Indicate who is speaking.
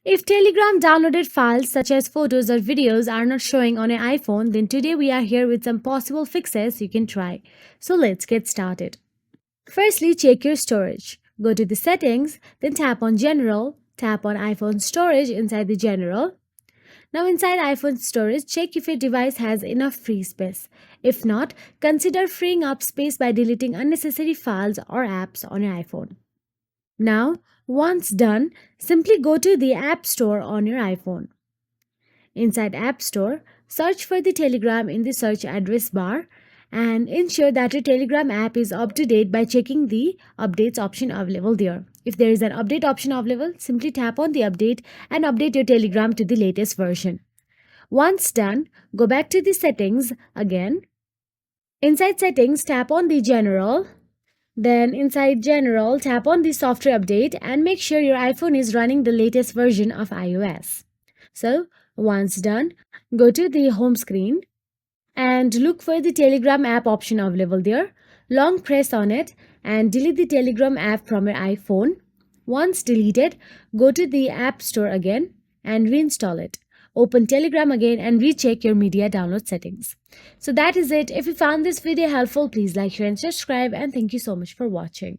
Speaker 1: If Telegram downloaded files such as photos or videos are not showing on an iPhone, then today we are here with some possible fixes you can try. So let's get started. Firstly, check your storage. Go to the settings, then tap on General, tap on iPhone storage inside the General. Now inside iPhone storage, check if your device has enough free space. If not, consider freeing up space by deleting unnecessary files or apps on your iPhone. Now, once done, simply go to the App Store on your iPhone. Inside App Store, search for the Telegram in the search address bar and ensure that your Telegram app is up to date by checking the updates option available there. If there is an update option available, simply tap on the update and update your Telegram to the latest version. Once done, go back to the settings again. Inside settings, tap on the general. Then inside general, tap on the software update and make sure your iPhone is running the latest version of iOS. So once done, go to the home screen and look for the Telegram app option available there. Long press on it and delete the Telegram app from your iPhone. Once deleted, go to the App Store again and reinstall it. Open Telegram again and recheck your media download settings. So that is it. If you found this video helpful, please like, share and subscribe, and thank you so much for watching.